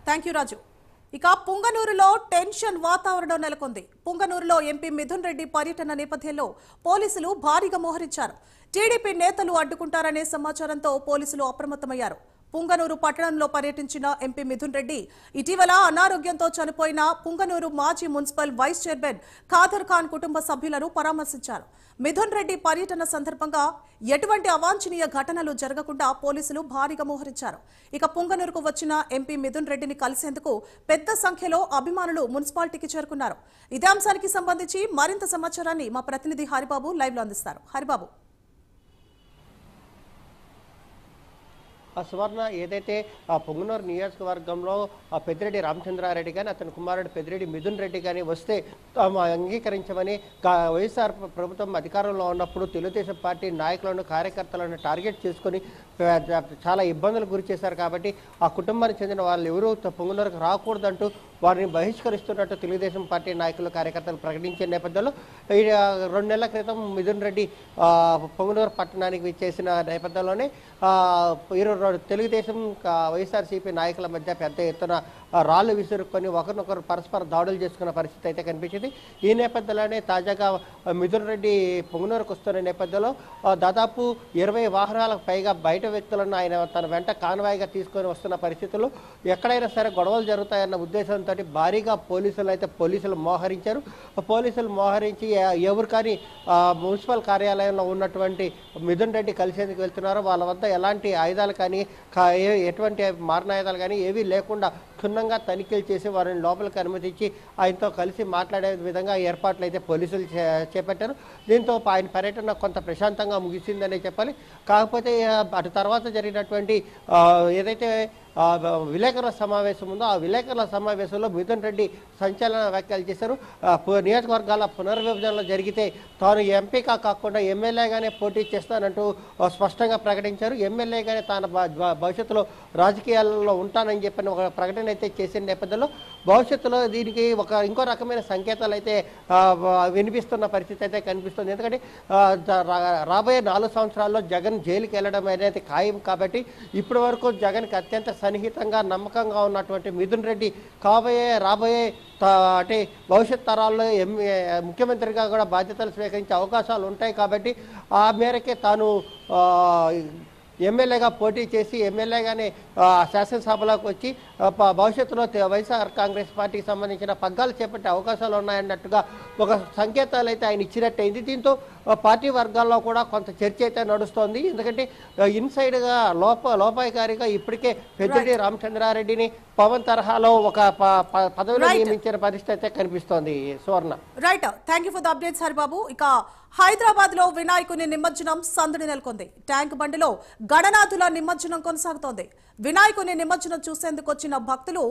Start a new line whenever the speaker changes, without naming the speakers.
Thank you రాజు. ఇక పుంగనూరులో tension వాతావరణం నెలకొంది. పుంగనూరులో ఎంపీ మిథున్ రెడ్డి పర్యటన నేపథ్యంలో పోలీసులు భారీగా మోహరించారు. టీడీపీ నేతలు అడ్డుకుంటారనే సమాచారంతో పోలీసులు అప్రమత్తమయ్యారు. పుంగనూరు పట్టణంలో పర్యటించిన ఎంపీ మిథున్ రెడ్డి ఇటీవల అనారోగ్యంతో చనిపోయిన పుంగనూరు మాజీ municipal vice chairman Khadar Khan కుటుంబ సభ్యులను పరామర్శించారు. మిథున్ రెడ్డి పర్యటన సందర్భంగా ఎటువంటి అవాంఛనీయ ఘటనలు జరగకుండా పోలీసులు భారీగా మోహరించారు. ఇక పుంగనూరుకు వచ్చిన ఎంపీ మిథున్ రెడ్డిని కలిసేందుకు పెద్ద సంఖ్యలో అభిమానులు మున్సిపాలిటీకి చేరుకున్నారు. ఇదే అంశానికి సంబంధించి మరింత సమాచారాన్ని మా ప్రతినిధి హరిబాబు లైవ్ లో అందిస్తారు. హరిబాబు.
సువర్ణ, ఏదైతే పొంగనూరు నియోజకవర్గంలో పెద్దిరెడ్డి రామచంద్రారెడ్డి కానీ అతని కుమారుడు పెద్దిరెడ్డి మిథున్ రెడ్డి కానీ వస్తే అంగీకరించమని వైఎస్ఆర్ ప్రభుత్వం అధికారంలో ఉన్నప్పుడు తెలుగుదేశం పార్టీ నాయకులను కార్యకర్తలను టార్గెట్ చేసుకొని చాలా ఇబ్బందులు గురి చేశారు. కాబట్టి ఆ కుటుంబానికి చెందిన వాళ్ళు ఎవరూ పొంగనూరుకు రాకూడదంటూ వారిని బహిష్కరిస్తున్నట్టు తెలుగుదేశం పార్టీ నాయకులు కార్యకర్తలు ప్రకటించే నేపథ్యంలో 2 నెలల క్రితం మిథున్ రెడ్డి పొంగనూరు పట్టణానికి చేసిన నేపథ్యంలోనే తెలుగుదేశం వైఎస్ఆర్సీపీ నాయకుల మధ్య పెద్ద ఎత్తున రాళ్లు విసురుకొని ఒకరినొకరు పరస్పర దాడులు చేసుకున్న పరిస్థితి అయితే కనిపించింది. ఈ నేపథ్యంలోనే తాజాగా మిథున్ రెడ్డి పొంగనూరుకు వస్తున్న నేపథ్యంలో దాదాపు 20 వాహనాలకు పైగా బయట వ్యక్తులను ఆయన తన వెంట కాన్వాయ్గా తీసుకొని వస్తున్న పరిస్థితుల్లో ఎక్కడైనా సరే గొడవలు జరుగుతాయన్న ఉద్దేశంతో భారీగా పోలీసులు మోహరించారు. పోలీసులు మోహరించి ఎవరు కానీ మున్సిపల్ కార్యాలయంలో ఉన్నటువంటి మిథున్ రెడ్డి కలిసేందుకు వెళ్తున్నారో వాళ్ళ వద్ద ఎలాంటి ఆయుధాలు కానీ ఎటువంటి మారణాయుధాలు కానీ ఏవీ లేకుండా క్షుణ్ణంగా తనిఖీలు చేసి వారిని లోపలికి అనుమతించి ఆయనతో కలిసి మాట్లాడే విధంగా ఏర్పాట్లు అయితే పోలీసులు చేపట్టారు. దీంతో ఆయన పర్యటన కొంత ప్రశాంతంగా ముగిసిందనే చెప్పాలి. కాకపోతే అటు తర్వాత జరిగినటువంటి ఏదైతే విలేకరుల సమావేశం ఉందో ఆ విలేకరుల సమావేశంలో మిథున్ రెడ్డి సంచలన వ్యాఖ్యలు చేశారు. నియోజకవర్గాల పునర్విభజనలో జరిగితే తాను ఎంపీగా కాకుండా ఎమ్మెల్యేగానే పోటీ చేస్తానంటూ స్పష్టంగా ప్రకటించారు. ఎమ్మెల్యేగానే తాను భవిష్యత్తులో రాజకీయాలలో ఉంటానని చెప్పిన ఒక ప్రకటన అయితే చేసిన నేపథ్యంలో భవిష్యత్తులో దీనికి ఇంకో రకమైన సంకేతాలు అయితే వినిపిస్తున్న పరిస్థితి అయితే కనిపిస్తుంది. ఎందుకంటే రాబోయే 4 సంవత్సరాల్లో జగన్ జైలుకి వెళ్ళడం అనేది ఖాయం. కాబట్టి ఇప్పటి వరకు జగన్కి అత్యంత సన్నిహితంగా నమ్మకంగా ఉన్నటువంటి మిథున్ రెడ్డి రాబోయే అంటే భవిష్యత్ తరాల్లో ముఖ్యమంత్రిగా కూడా బాధ్యతలు స్వీకరించే అవకాశాలు ఉంటాయి. కాబట్టి ఆ మేరకే తాను ఎమ్మెల్యేగా పోటీ చేసి ఎమ్మెల్యేగానే శాసనసభలోకి వచ్చి భవిష్యత్తులో వైఎస్ఆర్ కాంగ్రెస్ పార్టీకి సంబంధించిన పగ్గాలు చేపట్టే అవకాశాలు ఉన్నాయన్నట్టుగా ఒక సంకేతాలు అయితే ఆయన ఇచ్చినట్టయింది. దీంతో పార్టీ వర్గాల్లో కూడా కొంత చర్చ అయితే నడుస్తోంది. ఎందుకంటే ఇన్సైడ్గా లోపాయికారిగా ఇప్పటికే పెద్దిరెడ్డి రామచంద్రారెడ్డిని పవన్ తరహాలో ఒక పదవిలో నియమించిన పరిస్థితి అయితే కనిపిస్తోంది. Suvarna.
Right, thank you for the updates Haribabu. ఇక హైదరాబాద్ లో వినాయకుని నిమజ్జనం సందడి నెలకొంది. ట్యాంక్ బండిలో గణనాథుల నిమజ్జనం కొనసాగుతోంది. వినాయకుని నిమజ్జనం చూసేందుకు వచ్చిన భక్తులు